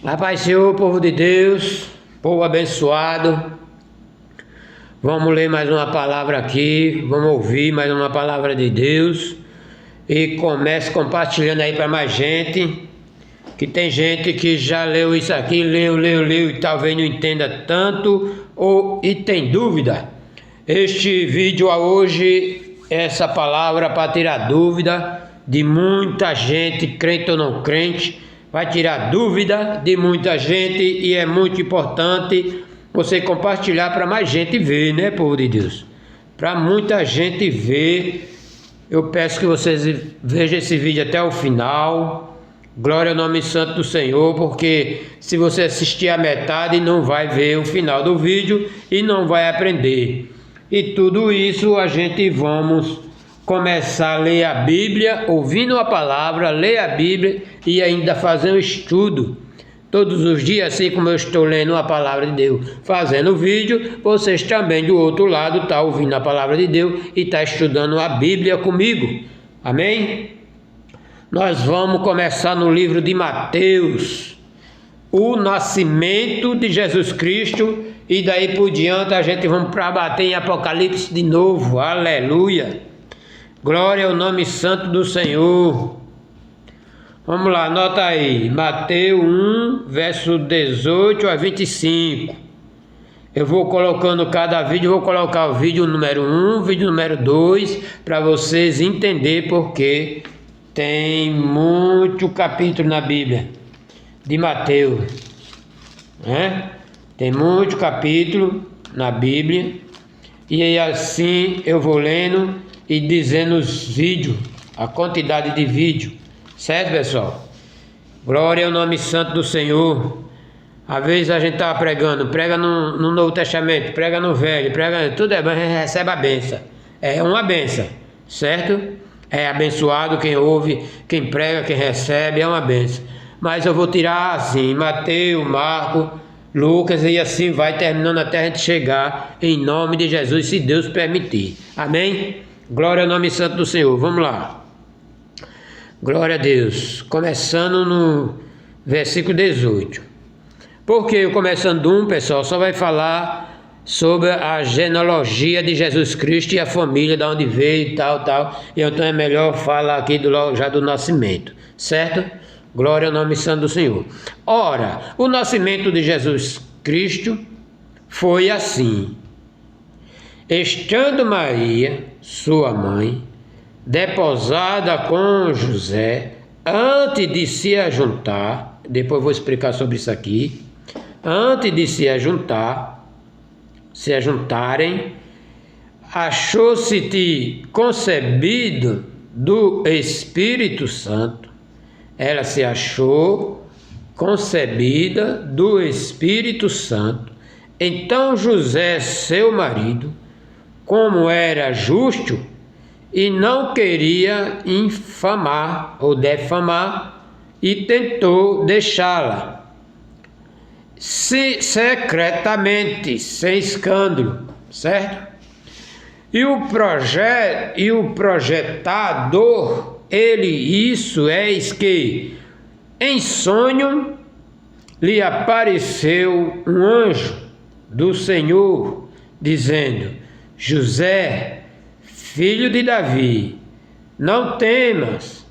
A paz, Senhor, povo de Deus, povo abençoado. Vamos ler mais uma palavra aqui, vamos ouvir mais uma palavra de Deus. E comece compartilhando aí para mais gente, que tem gente que já leu isso aqui, leu e talvez não entenda tanto e tem dúvida. Este vídeo hoje, essa palavra para tirar dúvida de muita gente, crente ou não crente, vai tirar dúvida de muita gente e é muito importante você compartilhar para mais gente ver, né, povo de Deus? Para muita gente ver. Eu peço que vocês vejam esse vídeo até o final. Glória ao nome santo do Senhor, porque se você assistir a metade não vai ver o final do vídeo e não vai aprender. E tudo isso a gente vamos começar a ler a Bíblia, ouvindo a palavra, ler a Bíblia e ainda fazer um estudo. Todos os dias, assim como eu estou lendo a palavra de Deus, fazendo o vídeo, vocês também do outro lado estão ouvindo a palavra de Deus e estão estudando a Bíblia comigo. Amém? Nós vamos começar no livro de Mateus, o nascimento de Jesus Cristo, e daí por diante a gente vamos para bater em Apocalipse de novo. Aleluia! Glória ao nome santo do Senhor. Vamos lá, anota aí, Mateus 1, verso 18 a 25. Eu vou colocando cada vídeo, vou colocar o vídeo número 1, vídeo número 2, para vocês entenderem porque tem muito capítulo na Bíblia de Mateus, né? Tem muito capítulo na Bíblia, e aí assim eu vou lendo e dizendo os vídeos, a quantidade de vídeo. Certo, pessoal? Glória ao nome santo do Senhor. Às vezes a gente está pregando, prega no Novo Testamento, prega no Velho, prega tudo, recebe a benção. É uma benção, certo? É abençoado quem ouve, quem prega, quem recebe, é uma benção. Mas eu vou tirar assim, Mateus, Marcos, Lucas, e assim vai terminando até a gente chegar em nome de Jesus, se Deus permitir. Amém? Glória ao nome santo do Senhor. Vamos lá. Glória a Deus. Começando no versículo 18. Porque começando do 1, pessoal, só vai falar sobre a genealogia de Jesus Cristo e a família, de onde veio e tal. E então é melhor falar aqui já do nascimento. Certo? Glória ao nome santo do Senhor. Ora, o nascimento de Jesus Cristo foi assim. Estando Maria, sua mãe, deposada com José, antes de se ajuntar, depois vou explicar sobre isso aqui, antes de se ajuntarem, achou-se concebido do Espírito Santo. Ela se achou concebida do Espírito Santo. Então José, seu marido, como era justo, e não queria infamar ou defamar, e tentou deixá-la secretamente, sem escândalo, certo? E o projetador, isso eis que em sonho lhe apareceu um anjo do Senhor, dizendo: José, filho de Davi, não temas,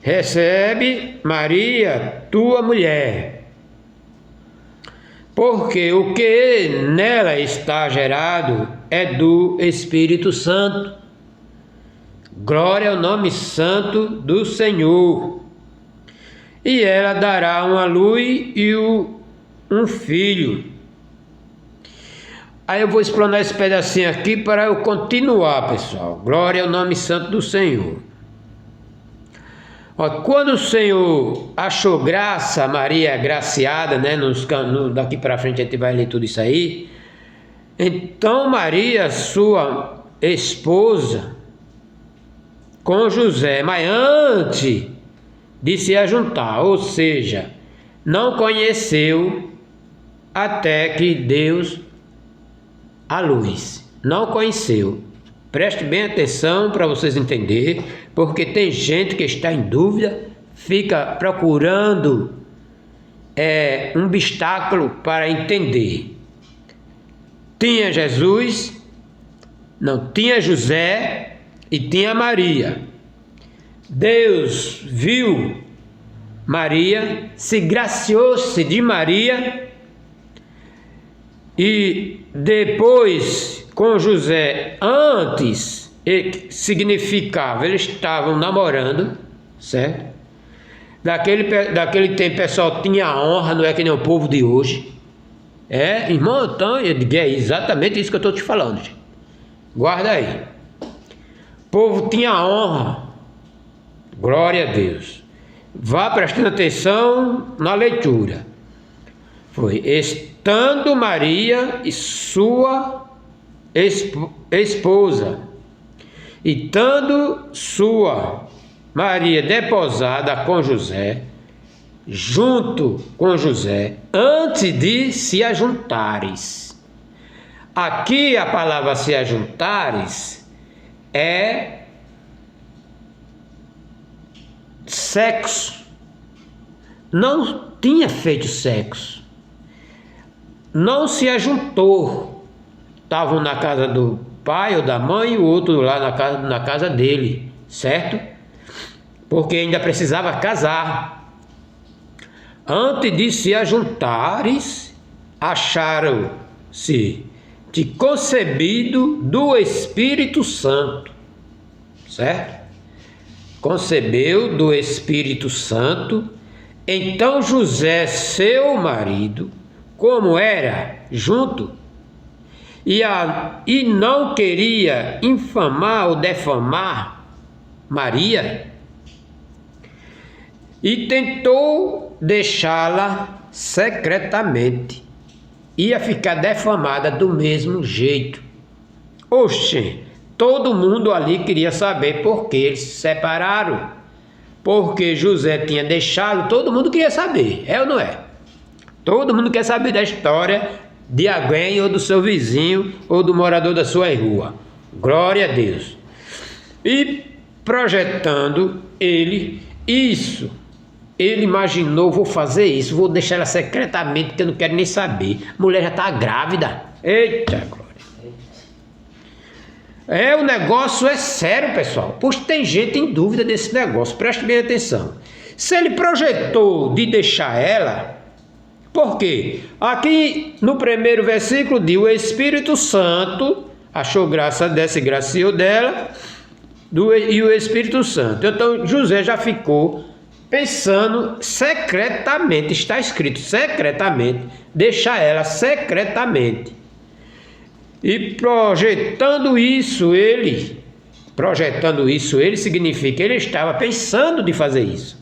recebe Maria, tua mulher, porque o que nela está gerado é do Espírito Santo. Glória ao nome santo do Senhor. E ela dará uma luz e um filho. Aí eu vou explanar esse pedacinho aqui para eu continuar, pessoal. Glória ao nome santo do Senhor. Quando o Senhor achou graça, Maria agraciada, né? Daqui para frente a gente vai ler tudo isso aí. Então Maria, sua esposa, com José, mas antes de se ajuntar, ou seja, não conheceu até que Deus a luz. Não conheceu. Preste bem atenção para vocês entenderem, porque tem gente que está em dúvida, fica procurando um obstáculo para entender. Tinha Jesus, não tinha José e tinha Maria. Deus viu Maria, se graciou-se de Maria e depois com José, antes significava, eles estavam namorando, certo? Daquele tempo o pessoal tinha honra, não é que nem o povo de hoje. Irmão, então, é exatamente isso que eu estou te falando, gente. Guarda aí. O povo tinha honra. Glória a Deus. Vá prestando atenção na leitura. Foi: estando Maria e sua esposa, e estando sua Maria desposada com José, junto com José, antes de se ajuntares. Aqui a palavra se ajuntares é sexo. Não tinha feito sexo. Não se ajuntou. Estavam na casa do pai ou da mãe e o outro lá na casa dele, certo? Porque ainda precisava casar. Antes de se ajuntares, acharam-se de concebido do Espírito Santo, certo? Concebeu do Espírito Santo. Então José, seu marido, como era junto, e não queria infamar ou defamar Maria, e tentou deixá-la secretamente. Ia ficar defamada do mesmo jeito. Oxe, todo mundo ali queria saber por que eles se separaram. Porque José tinha deixado, todo mundo queria saber, é ou não é? Todo mundo quer saber da história de alguém ou do seu vizinho ou do morador da sua rua. Glória a Deus. E projetando ele isso, ele imaginou: vou fazer isso, vou deixar ela secretamente, que eu não quero nem saber. A mulher já está grávida. Eita glória. O negócio é sério, pessoal. Pois tem gente em dúvida desse negócio. Preste bem atenção. Se ele projetou de deixar ela, por quê? Aqui no primeiro versículo diz: o Espírito Santo achou graça dessa e graciou dela, e o Espírito Santo. Então José já ficou pensando secretamente, está escrito secretamente, deixar ela secretamente. E projetando isso ele significa ele estava pensando de fazer isso.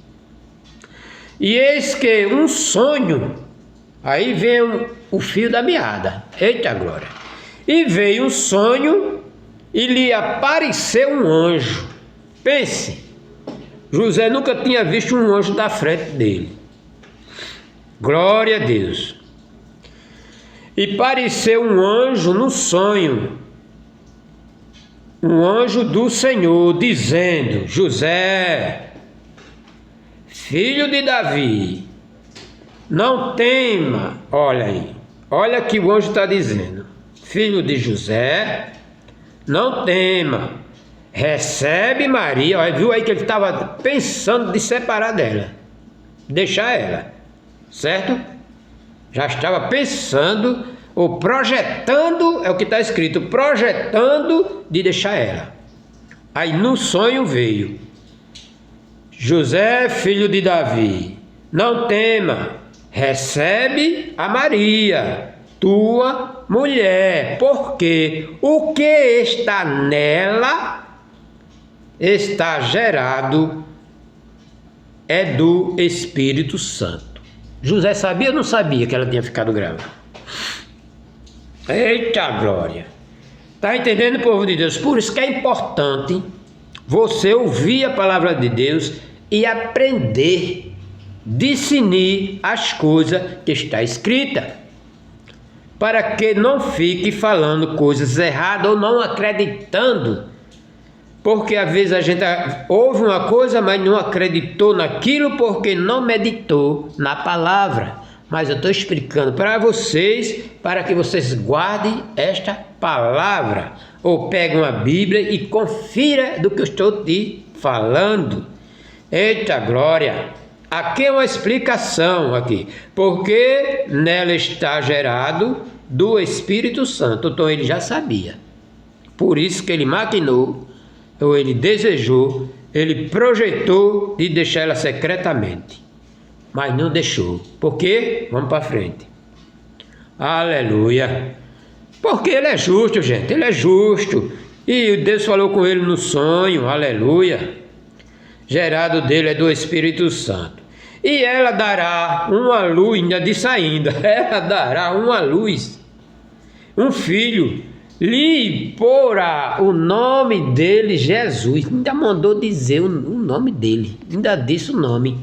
E eis que um sonho, aí vem o fio da meada, eita glória, e veio um sonho e lhe apareceu um anjo. Pense, José nunca tinha visto um anjo da frente dele. Glória a Deus. E apareceu um anjo no sonho, um anjo do Senhor, dizendo: José, filho de Davi, não tema. Olha aí, olha que o anjo está dizendo: filho de José, não tema, recebe Maria. Olha, viu aí que ele estava pensando de separar dela, deixar ela, certo? Já estava pensando ou projetando, é o que está escrito, projetando de deixar ela. Aí no sonho veio: José, filho de Davi, não tema, recebe a Maria, tua mulher, porque o que está nela está gerado é do Espírito Santo. José sabia ou não sabia que ela tinha ficado grávida? Eita glória! Está entendendo, povo de Deus? Por isso que é importante você ouvir a palavra de Deus e aprender, discernir as coisas que está escrita, para que não fique falando coisas erradas ou não acreditando Porque às vezes a gente ouve uma coisa, mas não acreditou naquilo porque não meditou na palavra. Mas eu estou explicando para vocês, para que vocês guardem esta palavra. Ou peguem uma Bíblia e confira do que eu estou te falando. Eita glória! Aqui é uma explicação aqui. Porque nela está gerado do Espírito Santo. Então ele já sabia. Por isso que ele maquinou, ou ele desejou, ele projetou de deixar ela secretamente. Mas não deixou. Por quê? Vamos para frente. Aleluia. Porque ele é justo, gente. Ele é justo. E Deus falou com ele no sonho. Aleluia. Gerado dele é do Espírito Santo. E ela dará uma luz, ainda disse ainda. Ela dará uma luz. Um filho. Lhe porá o nome dele Jesus. Ainda mandou dizer o nome dele. Ainda disse o nome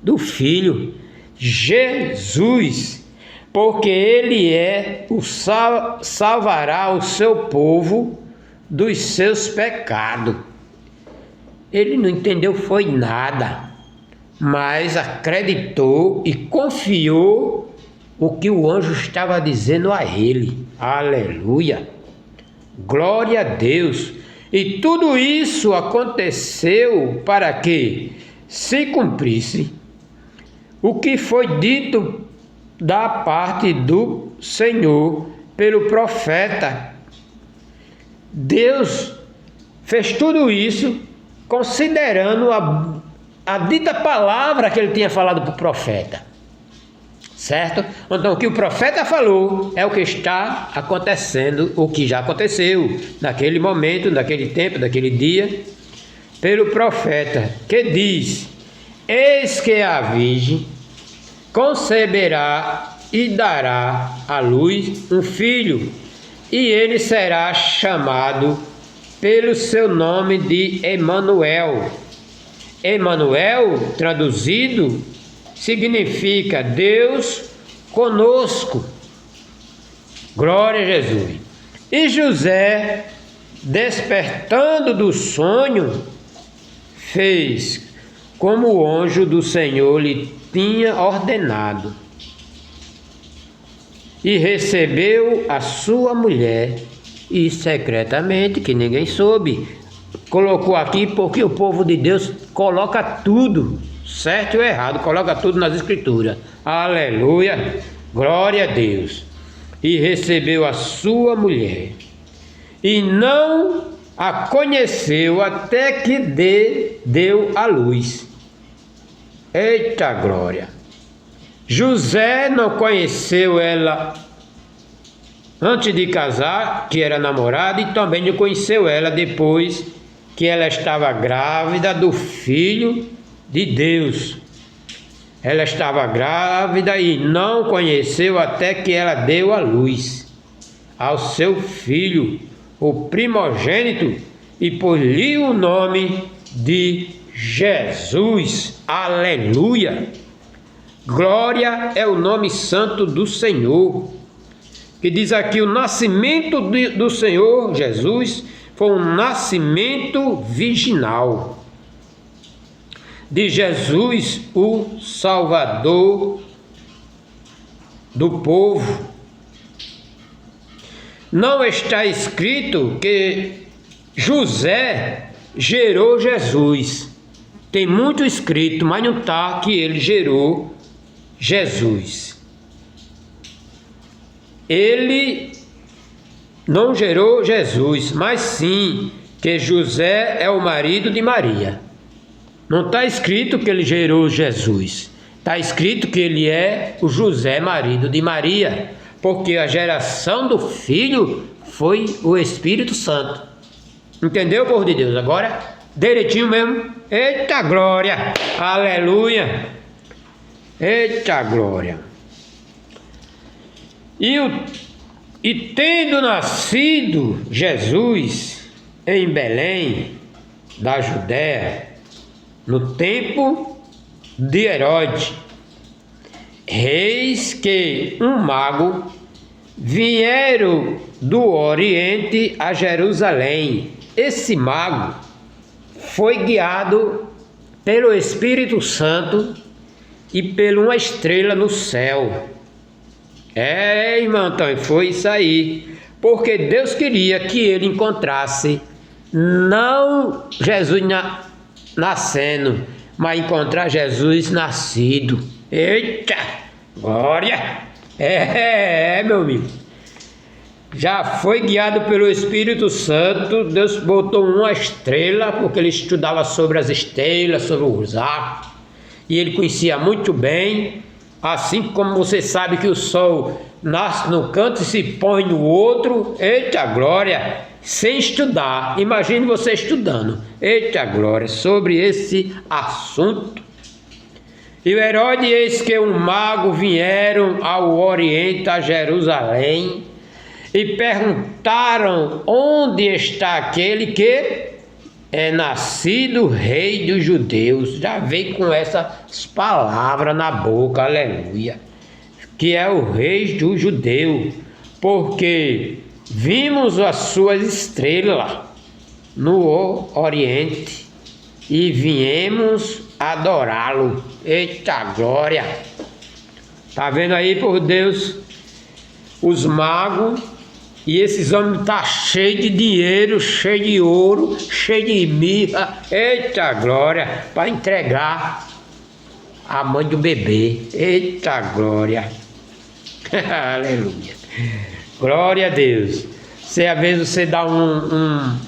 do filho, Jesus, porque ele salvará o seu povo dos seus pecados. Ele não entendeu foi nada, mas acreditou e confiou o que o anjo estava dizendo a ele. Aleluia, glória a Deus. E tudo isso aconteceu para que se cumprisse o que foi dito da parte do Senhor pelo profeta. Deus fez tudo isso considerando a dita palavra que ele tinha falado para o profeta. Certo? Então o que o profeta falou é o que está acontecendo, o que já aconteceu naquele momento, naquele tempo, naquele dia, pelo profeta, que diz: eis que a virgem conceberá e dará à luz um filho, e ele será chamado pelo seu nome de Emanuel. Emanuel, traduzido, significa Deus conosco. Glória a Jesus. E José, despertando do sonho, fez como o anjo do Senhor lhe tinha ordenado, e recebeu a sua mulher, e secretamente, que ninguém soube. Colocou aqui porque o povo de Deus coloca tudo, certo ou errado, coloca tudo nas escrituras. Aleluia, glória a Deus. E recebeu a sua mulher, e não a conheceu até que deu à luz. Eita glória! José não conheceu ela antes de casar, que era namorada, e também não conheceu ela depois que ela estava grávida do Filho de Deus. Ela estava grávida e não conheceu até que ela deu à luz ao seu filho, o primogênito, e pôs-lhe o nome de Jesus. Aleluia! Glória é o nome santo do Senhor. Que diz aqui: o nascimento do Senhor Jesus foi um nascimento virginal. De Jesus, o Salvador do povo. Não está escrito que José gerou Jesus. Tem muito escrito, mas não está que ele gerou Jesus. Ele não gerou Jesus, mas sim que José é o marido de Maria. Não está escrito que ele gerou Jesus. Está escrito que ele é o José, marido de Maria, porque a geração do filho foi o Espírito Santo. Entendeu, povo de Deus? Agora, direitinho mesmo. Eita glória! Aleluia! Eita glória! E tendo nascido Jesus em Belém, da Judéia, no tempo de Herodes, eis que um mago vieram do Oriente a Jerusalém. Esse mago foi guiado pelo Espírito Santo e por uma estrela no céu. Irmão Antônio, foi isso aí. Porque Deus queria que ele encontrasse não Jesus nascendo, mas encontrar Jesus nascido. Eita, glória! Meu amigo. Já foi guiado pelo Espírito Santo. Deus botou uma estrela, porque ele estudava sobre as estrelas, sobre os astros, e ele conhecia muito bem. Assim como você sabe que o sol nasce no canto e se põe no outro. Eita glória! Sem estudar. Imagine você estudando. Eita glória! Sobre esse assunto. E o Herodes, eis que um mago vieram ao Oriente, a Jerusalém, e perguntaram: onde está aquele que é nascido rei dos judeus? Já veio com essas palavras na boca, aleluia, que é o rei dos judeus, porque vimos as suas estrelas no Oriente e viemos adorá-lo. Eita glória! Tá vendo aí, por Deus, os magos. E esses homens estão cheios de dinheiro, cheios de ouro, cheios de mirra, eita glória, para entregar a mãe do bebê. Eita glória, aleluia, glória a Deus. Se às vezes você dá uma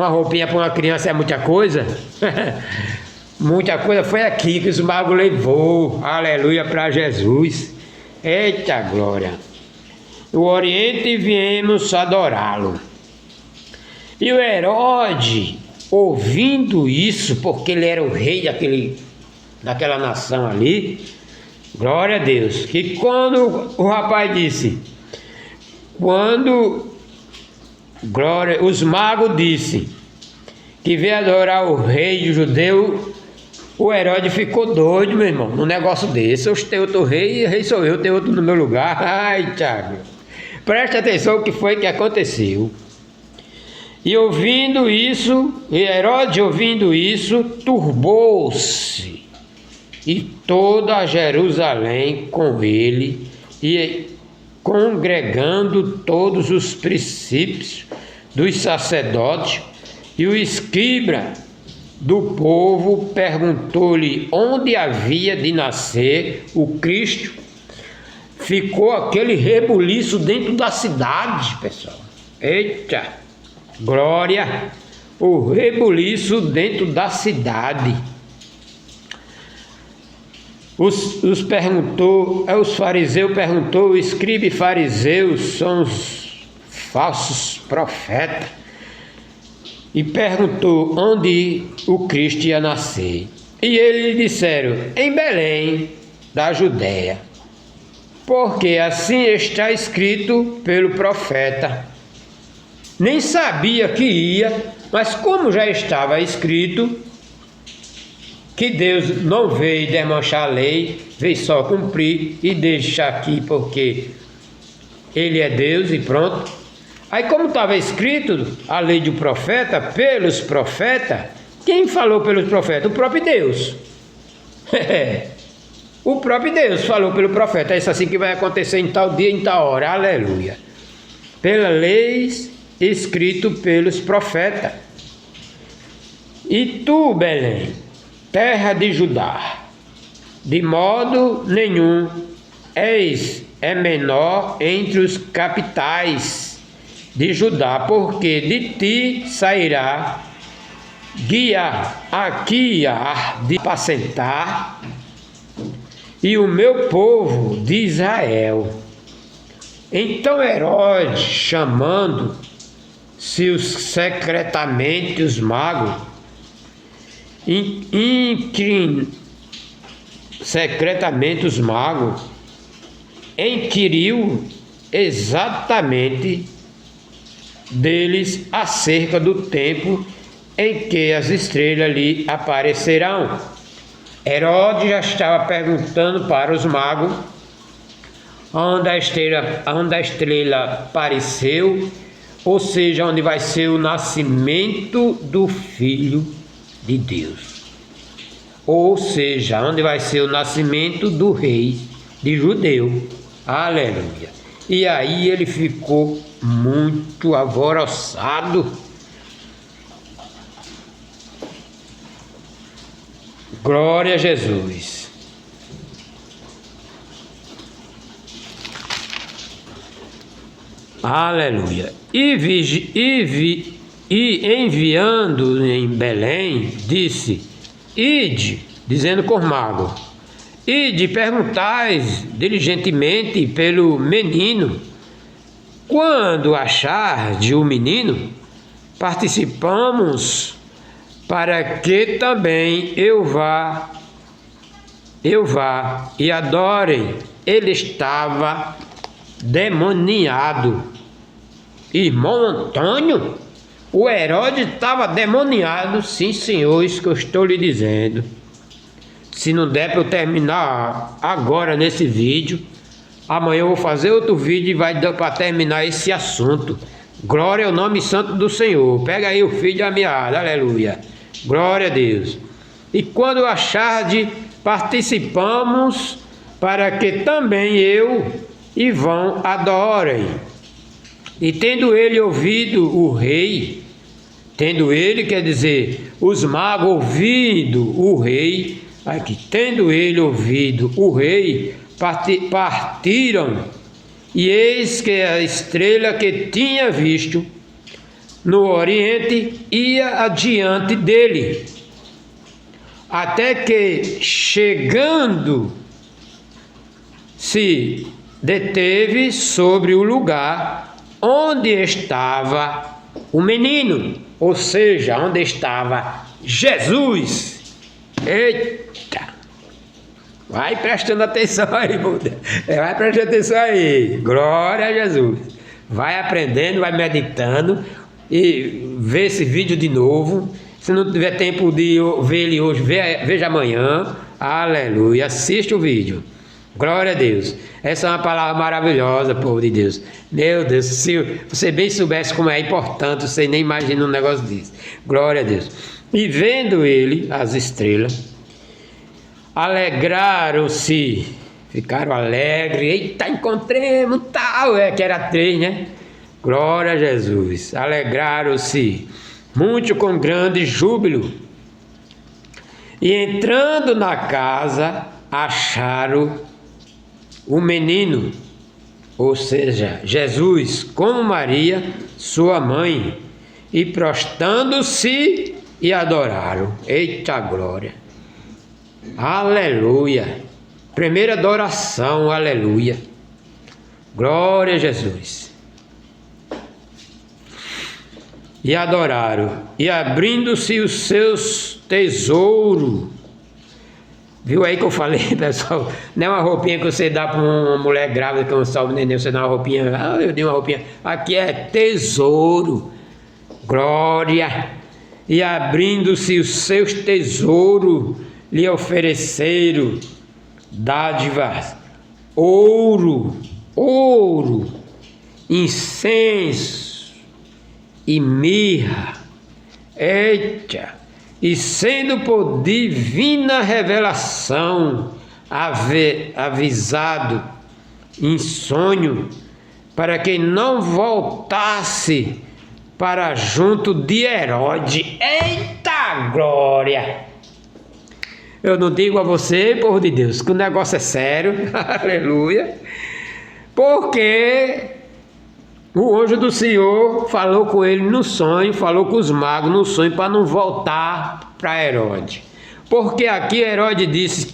roupinha para uma criança, é muita coisa. Muita coisa foi aqui que os magos levou, aleluia, para Jesus. Eita glória. O Oriente viemos adorá-lo. E o Herodes, ouvindo isso, porque ele era o rei daquela nação ali, glória a Deus, que quando o rapaz disse, os magos disse que veio adorar o rei judeu, o Herodes ficou doido, meu irmão, num negócio desse. Eu tenho outro rei, rei sou eu, tem outro no meu lugar. Ai, Thiago, preste atenção o que foi que aconteceu. E Herodes ouvindo isso, turbou-se, e toda a Jerusalém com ele, e congregando todos os princípios dos sacerdotes, e o escriba do povo perguntou-lhe onde havia de nascer o Cristo. Ficou aquele rebuliço dentro da cidade, pessoal. Eita, glória! O rebuliço dentro da cidade. Os fariseus perguntou, os escribas e fariseus são os falsos profetas, e perguntou onde o Cristo ia nascer. E eles lhe disseram, em Belém da Judéia, porque assim está escrito pelo profeta. Nem sabia que ia, mas como já estava escrito que Deus não veio desmanchar a lei, veio só cumprir e deixar aqui porque Ele é Deus e pronto. Aí como estava escrito a lei do profeta, pelos profetas, quem falou pelos profetas? O próprio Deus. O próprio Deus falou pelo profeta, é isso assim que vai acontecer em tal dia, em tal hora, aleluia. Pela lei escrito pelos profetas. E tu, Belém, terra de Judá, de modo nenhum é menor entre os capitais de Judá, porque de ti sairá guia aqui há de apacentar e o meu povo de Israel. Então Herodes, chamando-se secretamente os magos, inquiriu exatamente deles acerca do tempo em que as estrelas lhe aparecerão. Herodes já estava perguntando para os magos onde a estrela apareceu, ou seja, onde vai ser o nascimento do filho de Deus. Ou seja, onde vai ser o nascimento do rei de Judeu. Aleluia. E aí ele ficou muito alvoroçado. Glória a Jesus. Aleluia. E enviando em Belém, disse: Ide, dizendo com os magos, ide, perguntais diligentemente pelo menino. Quando achardes o menino, participamos, para que também eu vá e adorem. Ele estava demoniado. Irmão Antônio, o Herodes estava demoniado, sim senhor, isso que eu estou lhe dizendo. Se não der para eu terminar agora nesse vídeo, amanhã eu vou fazer outro vídeo e vai dar para terminar esse assunto. Glória ao nome santo do Senhor. Pega aí o filho da meada, aleluia. Glória a Deus. E quando acharde, participamos, para que também eu e vão adorem. E tendo ele ouvido o rei, tendo ele, quer dizer, os magos ouvido o rei, aqui, tendo ele ouvido o rei, partiram, e eis que a estrela que tinha visto no oriente ia adiante dele, até que, chegando, se deteve sobre o lugar onde estava o menino, ou seja, onde estava Jesus. Eita! Vai prestando atenção aí, vai prestando atenção aí. Glória a Jesus. Vai aprendendo, vai meditando e vê esse vídeo de novo. Se não tiver tempo de ver ele hoje, veja amanhã. Aleluia. Assista o vídeo. Glória a Deus. Essa é uma palavra maravilhosa, povo de Deus. Meu Deus, se você bem soubesse como é importante, você nem imagina um negócio desse. Glória a Deus. E vendo ele as estrelas, alegraram-se, ficaram alegres. Eita, encontremos tal, que era 3, né? Glória a Jesus. Alegraram-se muito com grande júbilo. E entrando na casa, acharam o menino, ou seja, Jesus, com Maria, sua mãe, e prostrando-se e adoraram. Eita glória! Aleluia! Primeira adoração, aleluia! Glória a Jesus! E adoraram, e abrindo-se os seus tesouros. Viu aí que eu falei, pessoal? Não é uma roupinha que você dá para uma mulher grávida que não salve neném, você dá uma roupinha, eu dei uma roupinha. Aqui é tesouro. Glória! E abrindo-se os seus tesouros, lhe ofereceram dádivas, ouro, incenso e mirra. Eita! E sendo por divina revelação avisado em sonho, para que não voltasse para junto de Herodes. Eita glória! Eu não digo a você, povo de Deus, que o negócio é sério, aleluia, porque o anjo do Senhor falou com ele no sonho, falou com os magos no sonho para não voltar para Herodes. Porque aqui Herodes disse,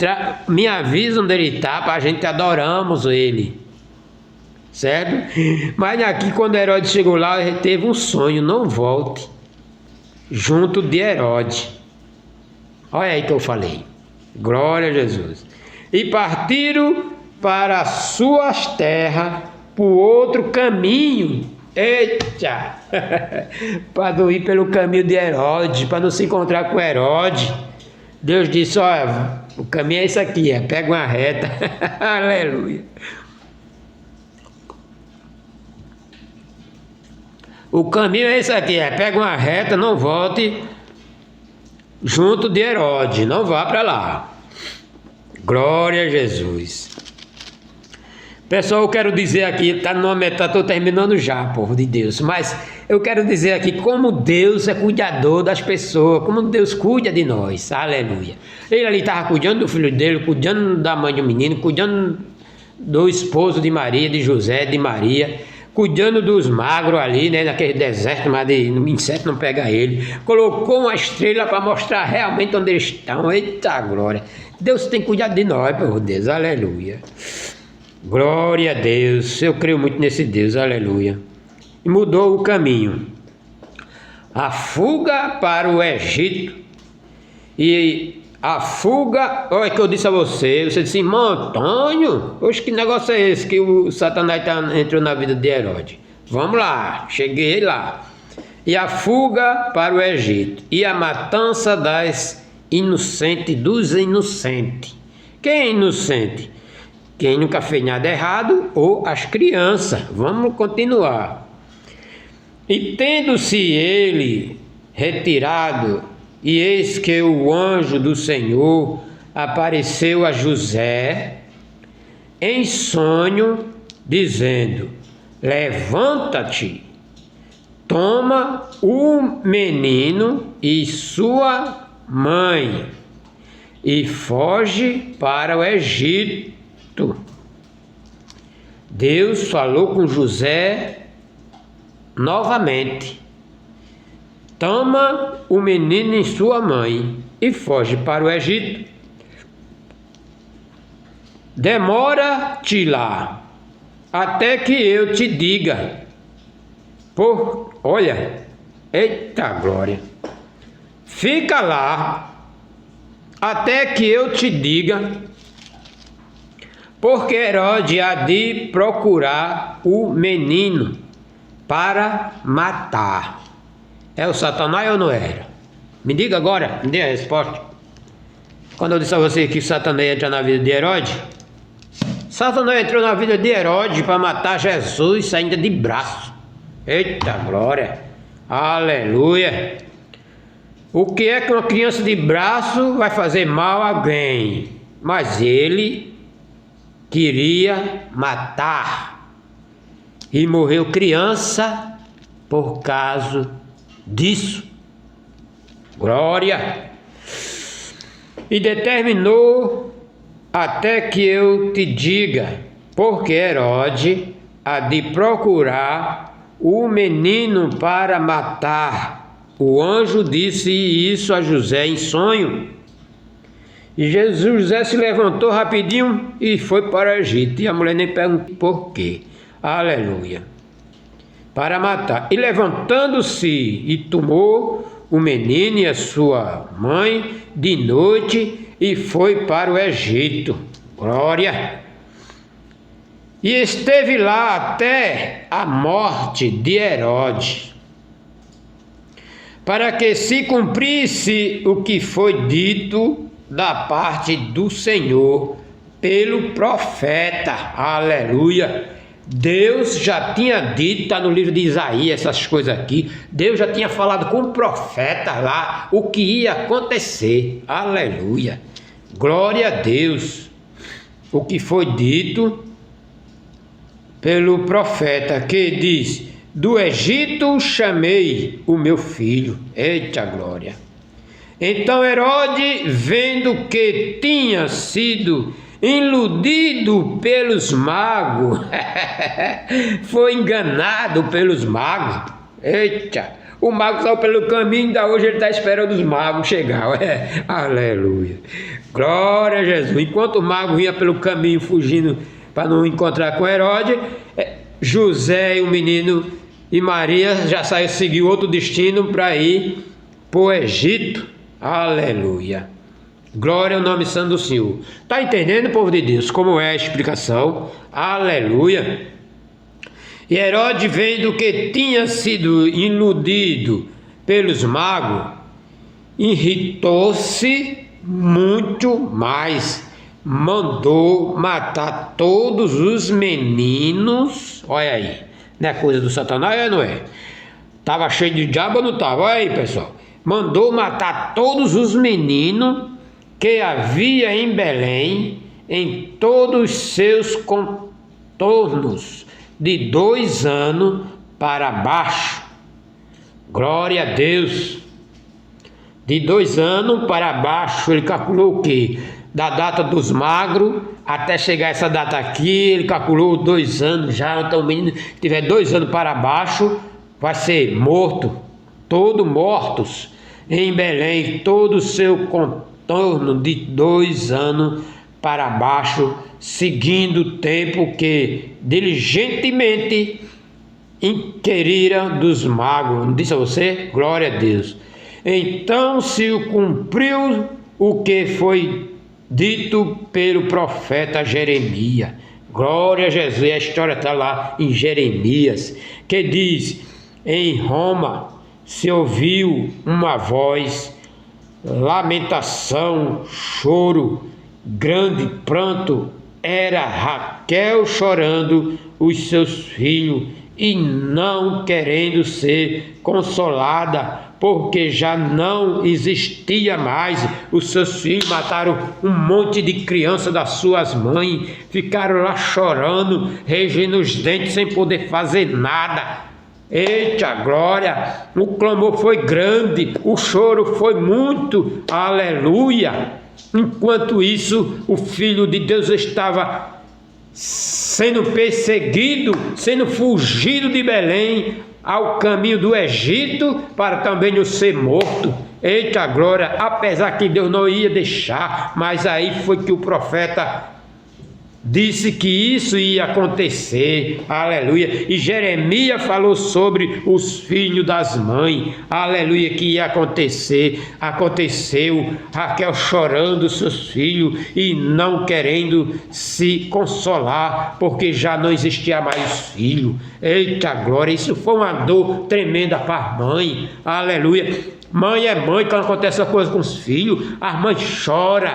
me avisa onde ele está, para a gente adoramos ele. Certo? Mas aqui quando Herodes chegou lá, ele teve um sonho, não volte junto de Herodes. Olha aí que eu falei. Glória a Jesus. E partiram para as suas terras por outro caminho. Eita! Para não ir pelo caminho de Herodes, para não se encontrar com Herodes. Deus disse, olha, o caminho é esse aqui, pega uma reta. Aleluia. O caminho é esse aqui, pega uma reta, não volte junto de Herodes, não vá para lá. Glória a Jesus. Pessoal, eu quero dizer aqui, está numa metade, estou terminando já, povo de Deus, mas eu quero dizer aqui como Deus é cuidador das pessoas, como Deus cuida de nós, aleluia. Ele ali estava cuidando do filho dele, cuidando da mãe do menino, cuidando do esposo de Maria, de José, de Maria, cuidando dos magros ali, né, naquele deserto, mas o inseto não pega ele. Colocou uma estrela para mostrar realmente onde eles estão. Eita glória! Deus tem cuidado de nós, meu Deus, aleluia. Glória a Deus, eu creio muito nesse Deus, aleluia. E mudou o caminho. A fuga para o Egito. E a fuga, olha que eu disse a você disse, irmão Antônio, oxe, que negócio é esse que o Satanás entrou na vida de Herodes? Vamos lá, cheguei lá. E a fuga para o Egito, e a matança das inocentes, dos inocentes. Quem é inocente? Quem nunca fez nada errado, ou as crianças. Vamos continuar. E tendo-se ele retirado, e eis que o anjo do Senhor apareceu a José em sonho, dizendo: levanta-te, toma o menino e sua mãe, e foge para o Egito. Deus falou com José novamente: toma o menino e sua mãe e foge para o Egito. Demora-te lá, até que eu te diga. Olha, eita glória. Fica lá, até que eu te diga, porque Herodes há de procurar o menino para matar. É o Satanás ou não era? Me diga agora, me dê a resposta. Quando eu disse a você que Satanás entra na vida de Herodes, Satanás entrou na vida de Herodes para matar Jesus ainda de braço. Eita glória, aleluia. O que é que uma criança de braço vai fazer mal a alguém? Mas ele queria matar. E morreu criança por causa disso. Glória. E determinou até que eu te diga, porque Herodes há de procurar o menino para matar. O anjo disse isso a José em sonho. E José se levantou rapidinho e foi para o Egito. E a mulher nem perguntou por quê. Aleluia. Para matar. E levantando-se e tomou o menino e a sua mãe de noite e foi para o Egito. Glória. E esteve lá até a morte de Herodes, para que se cumprisse o que foi dito da parte do Senhor pelo profeta. Aleluia. Deus já tinha dito, está no livro de Isaías, essas coisas aqui. Deus já tinha falado com o profeta lá o que ia acontecer. Aleluia. Glória a Deus. O que foi dito pelo profeta, que diz: do Egito chamei o meu filho. Eita glória. Então Herodes, vendo que tinha sido iludido pelos magos, foi enganado pelos magos. Eita, o mago saiu pelo caminho, ainda hoje ele está esperando os magos chegar. Aleluia. Glória a Jesus. Enquanto o mago vinha pelo caminho fugindo para não encontrar com Herodes, José e o menino e Maria já saiu seguir outro destino para ir para o Egito. Aleluia. Glória ao nome santo do Senhor. Está entendendo, povo de Deus, como é a explicação? Aleluia. E Herodes, vendo que tinha sido iludido pelos magos, irritou-se muito mais. Mandou matar todos os meninos. Olha aí, não é coisa do Satanás, não é? Estava cheio de diabo ou não estava? Olha aí, pessoal. mandou matar todos os meninos que havia em Belém, em todos os seus contornos, de 2 anos para baixo. Glória a Deus! De 2 anos para baixo, ele calculou o quê? Da data dos magros até chegar essa data aqui, ele calculou 2 anos já. Então o menino que tiver 2 anos para baixo vai ser morto, todos mortos em Belém, todo o seu contorno de 2 anos para baixo, seguindo o tempo que diligentemente inquiriram dos magos. Não disse a você? Glória a Deus. Então se cumpriu o que foi dito pelo profeta Jeremias. Glória a Jesus. A história está lá em Jeremias, que diz: em Roma se ouviu uma voz, lamentação, choro, grande pranto. Era Raquel chorando os seus filhos e não querendo ser consolada, porque já não existia mais. Os seus filhos mataram um monte de criança das suas mães, ficaram lá chorando, regendo os dentes sem poder fazer nada. Eita glória! O clamor foi grande, o choro foi muito, aleluia! Enquanto isso, o Filho de Deus estava sendo perseguido, sendo fugido de Belém ao caminho do Egito, para também não ser morto. Eita glória! Apesar que Deus não ia deixar, mas aí foi que o profeta disse que isso ia acontecer, aleluia. E Jeremias falou sobre os filhos das mães, aleluia, que ia acontecer. Aconteceu, Raquel chorando seus filhos e não querendo se consolar, porque já não existia mais filho. Eita glória, isso foi uma dor tremenda para a mãe, aleluia. Mãe é mãe quando acontece essa coisa com os filhos. As mães choram,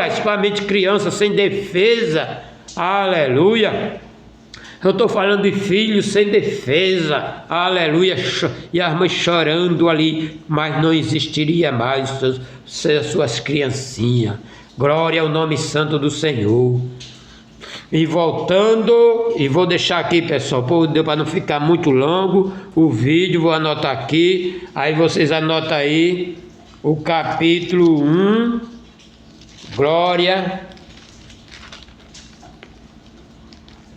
principalmente crianças sem defesa. Aleluia. Eu estou falando de filhos sem defesa. Aleluia. E as mães chorando ali, mas não existiria mais suas criancinhas. Glória ao nome santo do Senhor. E voltando, e vou deixar aqui, pessoal, para não ficar muito longo o vídeo, vou anotar aqui, aí vocês anotam aí o capítulo 1, glória,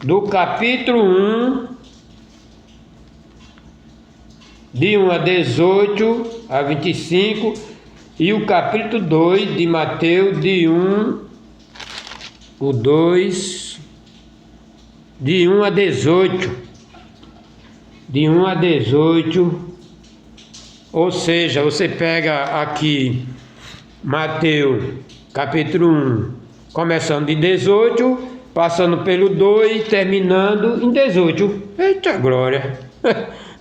do capítulo 1, de 1 a 18 a 25, e o capítulo 2 de Mateus, de 1 a 18, de 1 a 18, ou seja, você pega aqui Mateus capítulo 1, começando de 18, passando pelo 2, terminando em 18. Eita glória!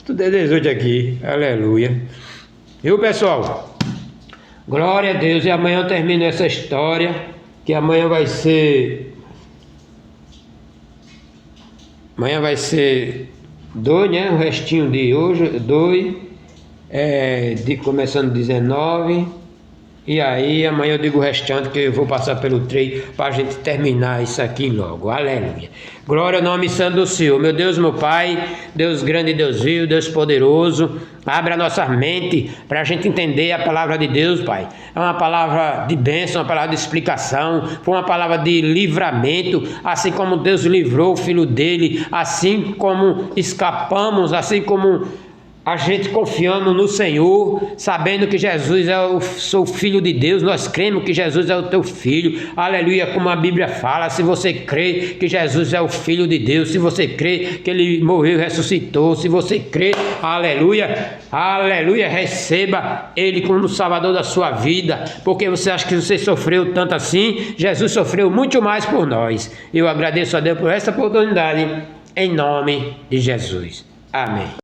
Tudo é 18 aqui, aleluia. Viu, pessoal? Glória a Deus. E amanhã eu termino essa história, que amanhã vai ser 2, né? O restinho de hoje, 2, de começando 19. E aí amanhã eu digo o restante, que eu vou passar pelo 3 para a gente terminar isso aqui logo. Aleluia. Glória ao nome santo do Senhor. Meu Deus, meu Pai, Deus grande, Deus vivo, Deus poderoso. Abra a nossa mente para a gente entender a palavra de Deus, Pai. É uma palavra de bênção, uma palavra de explicação, foi uma palavra de livramento, assim como Deus livrou o Filho dele, assim como escapamos, assim como a gente confiando no Senhor, sabendo que Jesus é o seu Filho de Deus, nós cremos que Jesus é o teu Filho, aleluia, como a Bíblia fala. Se você crê que Jesus é o Filho de Deus, se você crê que Ele morreu e ressuscitou, se você crê, aleluia, aleluia, receba Ele como Salvador da sua vida, porque você acha que você sofreu tanto assim? Jesus sofreu muito mais por nós. Eu agradeço a Deus por essa oportunidade, em nome de Jesus. Amém.